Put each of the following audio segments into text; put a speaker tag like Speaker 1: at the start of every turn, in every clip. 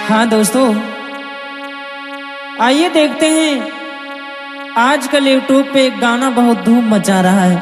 Speaker 1: हाँ दोस्तों, आइए देखते हैं आजकल यूट्यूब पे एक गाना बहुत धूम मचा रहा है।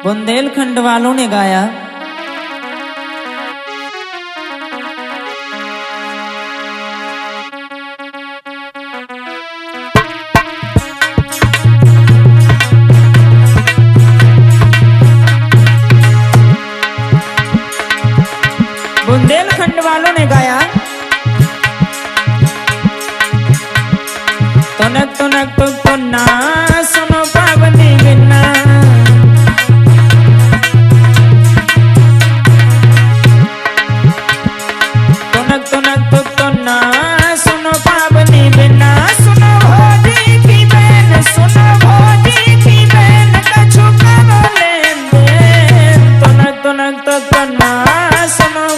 Speaker 1: बुंदेलखंड वालों ने गाया। बुंदेलखंड वालों ने गाया, तुनक तुनक तुक तुन्ना सुनो पावनी बिन्ना, तुनक तुनक तुक तुन्ना सुनो पावनी बिन्ना, सुनो भोजी की बहन, सुनो भोजी की बहन, कछु करो लेन देन, तुनक तुनक तुक तुन्ना सुनो।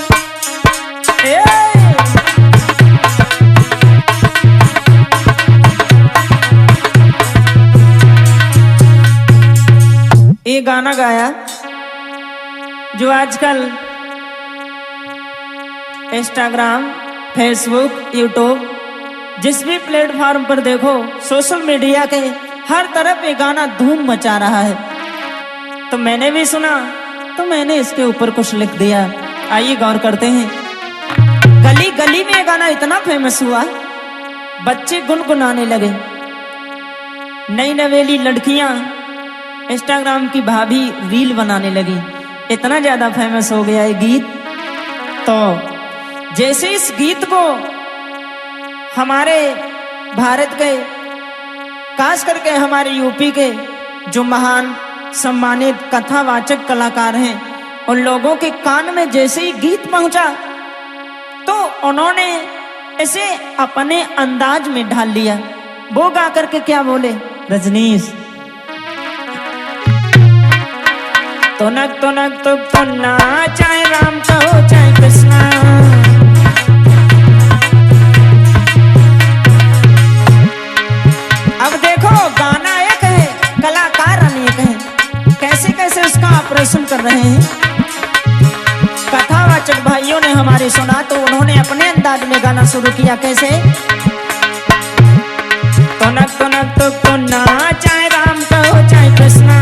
Speaker 1: ये गाना गाया जो आजकल इंस्टाग्राम, फेसबुक, यूट्यूब जिस भी प्लेटफॉर्म पर देखो, सोशल मीडिया के हर तरफ ये गाना धूम मचा रहा है। तो मैंने भी सुना, तो मैंने इसके ऊपर कुछ लिख दिया। आइए गौर करते हैं। गली गली में ये गाना इतना फेमस हुआ, बच्चे गुनगुनाने लगे, नई नवेली लड़कियां, इंस्टाग्राम की भाभी रील बनाने लगी। इतना ज्यादा फेमस हो गया ये गीत। तो जैसे इस गीत को हमारे भारत के, खास करके हमारे यूपी के जो महान सम्मानित कथावाचक कलाकार हैं, उन लोगों के कान में जैसे ही गीत पहुंचा तो उन्होंने इसे अपने अंदाज में ढाल लिया। वो गा करके क्या बोले, रजनीश तुनक तुनक तुक तुन्ना, चाहे राम कहो चाहे कृष्णा, अब देखो गाना एक है, कलाकार अनेक है। कैसे कैसे उसका ऑपरेशन कर रहे हैं कथावाचक भाइयों ने हमारे सुना, तो उन्होंने अपने अंदाज में गाना शुरू किया। कैसे, तुनक तुनक तुक तुन्ना, चाहे राम कहो चाहे कृष्णा,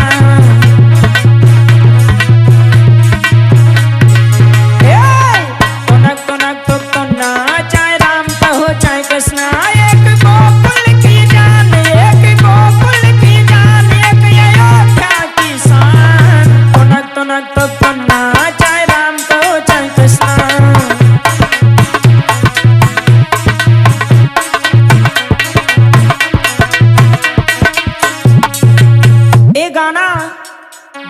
Speaker 1: तुनक तुनक तुक तुन्ना, चाहे राम कहो चाहे कृष्णा, एक गोकुल की जान, एक गोकुल की जान, एक अयोध्या की शान, तुनक तुनक तुक तुन्ना, चाहे राम कहो चाहे कृष्णा। ये गाना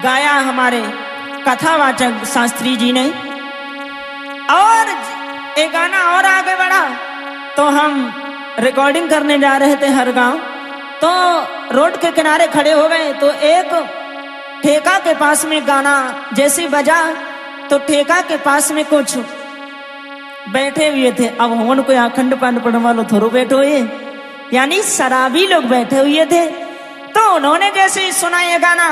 Speaker 1: गाया हमारे कथावाचक शास्त्री जी ने, और ये गाना और आगे बढ़ा तो हम रिकॉर्डिंग करने जा रहे थे हर गांव। तो रोड के किनारे खड़े हो गए, तो एक ठेका के पास में गाना जैसे बजा, तो ठेका के पास में कुछ बैठे हुए थे। अब हम कोई अखंड पान पढ़ने वालों थोड़ो बैठे हुए, यानी शराबी लोग बैठे हुए थे। तो उन्होंने जैसे ही सुना ये गाना,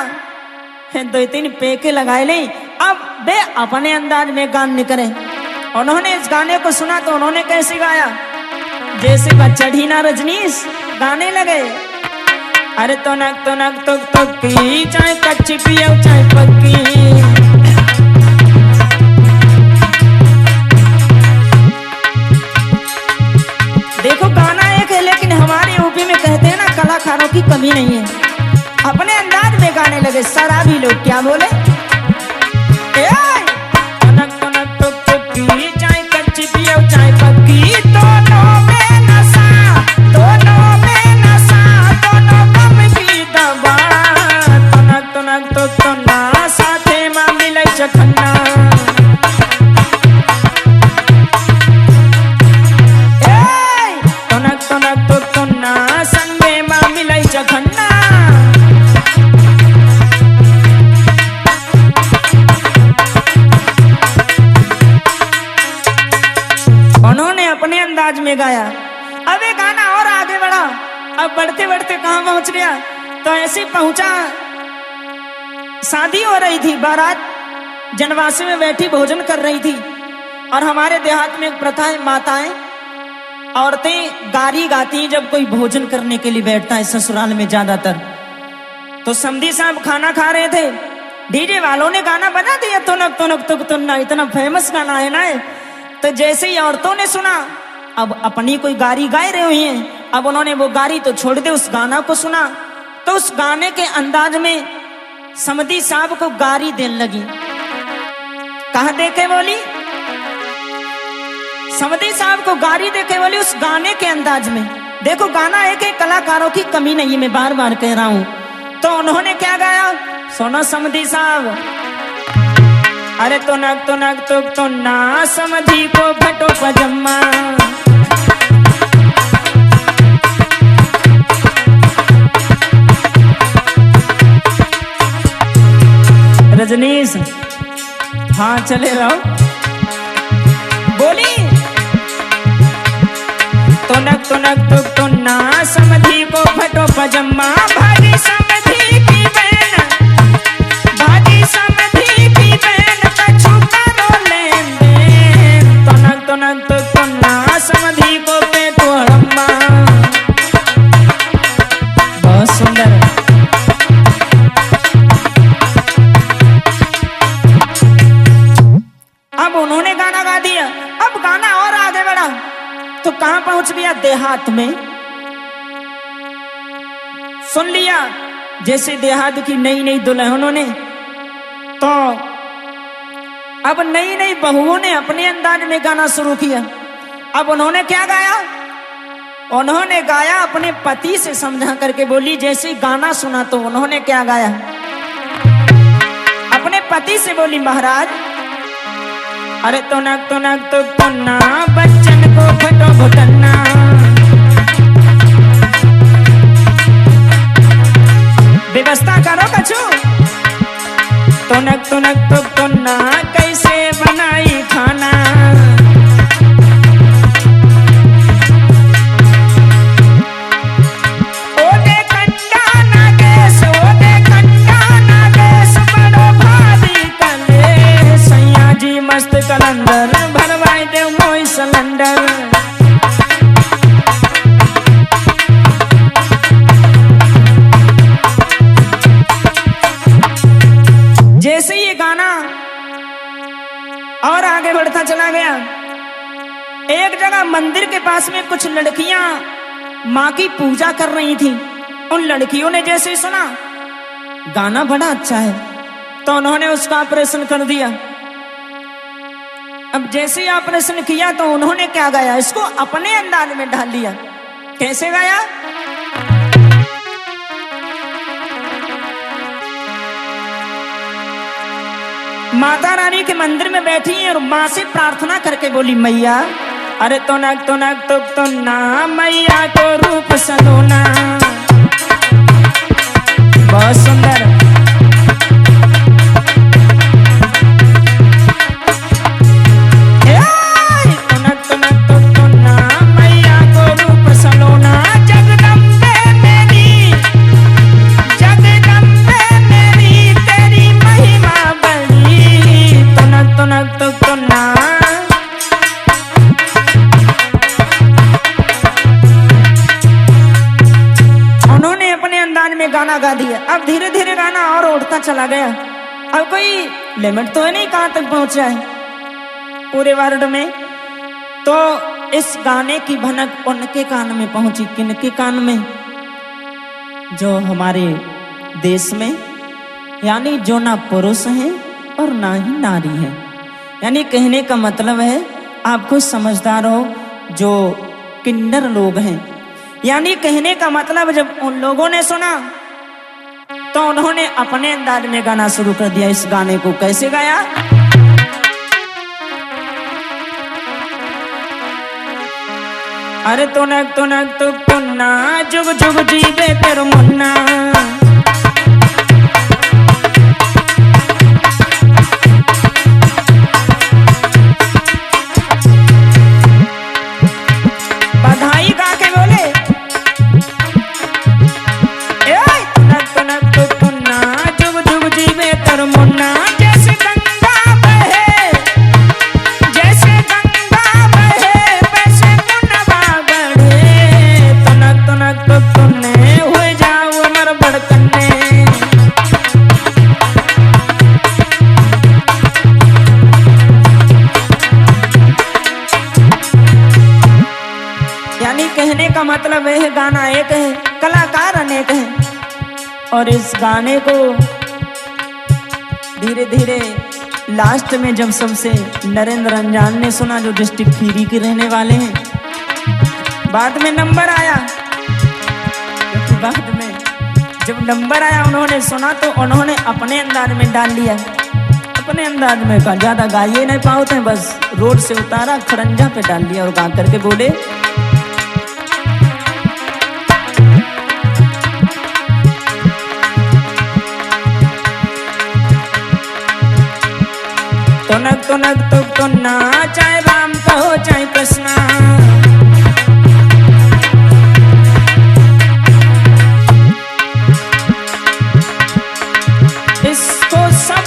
Speaker 1: दो तीन पेके लगाए ले, अब वे अपने अंदाज में गान निकले। उन्होंने इस गाने को सुना तो उन्होंने कैसे गाया, जैसे चढ़ी ना रजनीश गाने लगे, अरे तुनक तुनक तुक तुकी, चाहे कच्ची पियो चाहे पक्की, देखो गाना एक है, लेकिन हमारे यूपी में कहते हैं ना, कलाकारों की कमी नहीं है। अपने अंदाज में गाने लगे शराबी लोग। क्या बोले, तुनक तुनक तुक तुकी, चाहे कच्ची पियो चाहे पक्की, दोनों में नशा, दोनों में नशा, दोनों गम की दवा, तुनक तुनक तुक तुन्ना, साथे मां मिलै चखन्ना, तुनक तुनक तुक तुन्ना, संगे मां मिलै चखन्ना। उन्होंने अपने अंदाज में गाया। अब ये गाना और आगे बढ़ा, अब बढ़ते बढ़ते कहां पहुंच गया, तो ऐसे पहुंचा, शादी हो रही थी, बारात जनवासी में बैठी भोजन कर रही थी। और हमारे देहात में एक प्रथा है, माताएं औरतें गारी गाती हैं जब कोई भोजन करने के लिए बैठता है ससुराल में ज्यादातर। तो समधी साहब खाना खा रहे थे, डीजे वालों ने गाना बजा दिया, तुनक तुनक तुक तुन्ना, इतना फेमस गाना है ना। तो जैसे ही औरतों ने सुना, अब अपनी कोई गारी गाए रहे हुई हैं, अब उन्होंने वो गारी तो छोड़ दे, उस गाना को सुना। तो उस गाने के अंदाज में समधी साहब को गारी देने लगी। कहा देखे बोली, समधी साहब को गारी देके बोली उस गाने के अंदाज में। देखो गाना एक एक कलाकारों की कमी नहीं है, मैं बार बार कह रहा हूं। तो उन्होंने क्या गाया, सुनो समधी साहब, अरे तो नक तो ना समधी को फटो पजम्मा, रजनीश हाँ चले रहो, बोली तो नक तो ना समधी को फटो पजम्मा, भागी समधी की बहन, भागी समधी की बहन कछु करो लेन देन, तो नक तो ना समधी को पेटो हड़म्मा। बहुत सुंदर। अब उन्होंने गाना गा दिया, अब गाना और आगे बढ़ा तो कहां पहुंच गया, देहात में। सुन लिया जैसे देहात की नई नई दुल्हनों ने, तो अब नई नई बहुओं ने अपने अंदाज में गाना शुरू किया। अब उन्होंने क्या गाया, उन्होंने गाया अपने पति से समझा करके बोली। जैसे गाना सुना तो उन्होंने क्या गाया, अपने पति से बोली, महाराज अरे तो नक तो ना बच्चन को फटो घुटन्ना, व्यवस्था करो कछु, तो नक तो ना कैसे बनाई खाना, ओ दे कंडा ना गैस, ओ दे कंडा ना गैस, बड़ो भारी कले सैया जी मस्त कलंदर, भरवाई दे मोई सिलेंडर। जैसे ये गाना और आगे बढ़ता चला गया, एक जगह मंदिर के पास में कुछ लड़कियां मां की पूजा कर रही थी। उन लड़कियों ने जैसे सुना गाना बड़ा अच्छा है तो उन्होंने उसका ऑपरेशन कर दिया। अब जैसे ही ऑपरेशन किया तो उन्होंने क्या गाया, इसको अपने अंदाज में ढाल लिया। कैसे गाया, माता रानी के मंदिर में बैठी है और मां से प्रार्थना करके बोली, मैया अरे तो नक तो ना मैया को रूप सलोना। बहुत सुंदर। गाना गा दिया। अब धीरे धीरे गाना और उठता चला गया। अब कोई लिमिट तो है नहीं कहां तक पहुंचा है पूरे वर्ल्ड में। तो इस गाने की भनक उनके कान में पहुंची। किनके कान में, जो हमारे देश में यानी जो ना पुरुष हैं और ना ही नारी है। यानी कहने का मतलब है आपको समझदार हो, जो किन्नर लोग हैं। यानी कहने का मतलब जब उन लोगों ने सुना तो उन्होंने अपने अंदाज में गाना शुरू कर दिया। इस गाने को कैसे गाया, अरे तो ना जुग जुग जीवे तेरे मुन्ना। बधाई गा के बोले, जुग जुग जीवे तेरे मुन्ना। जैसे गंगा बहे, जैसे मतलब है गाना एक है, कलाकार अनेक है। और इस गाने को धीरे धीरे लास्ट में जब सबसे नरेंद्र रंजान ने सुना, जो डिस्ट्रिक्ट खीरी के रहने वाले हैं, बाद में नंबर आया, बाद में जब नंबर आया उन्होंने सुना तो उन्होंने अपने अंदाज में डाल लिया, अपने अंदाज में कहा ज्यादा गाइए नहीं पाते हैं, बस रोड से उतारा खड़ंजा पे डाल दिया और गा करके बोले तुनक तुनक तुक तुन्ना, चाहे राम कहो चाहे कृष्णा, इसको सब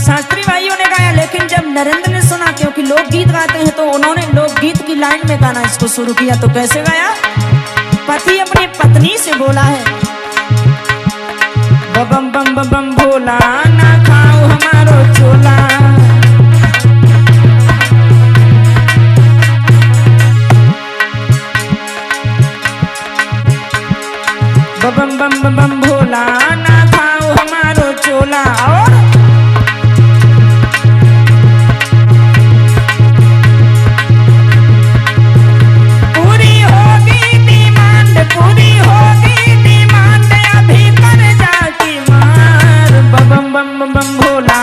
Speaker 1: शास्त्री भाइयों ने गाया। लेकिन जब नरेंद्र ने सुना, क्योंकि लोकगीत गाते हैं, तो उन्होंने लोकगीत की लाइन में गाना इसको शुरू किया। तो कैसे गाया? पति अपनी पत्नी से बोला है, बम बम बम बम भोला ना खाओ हमारो चोला, बम बम बम बम भोला ना खाओ हमारो चोला। और पूरी होगी डिमांड, पूरी होगी डिमांड, अभी कर जा की मार, बम बम बम बम भोला।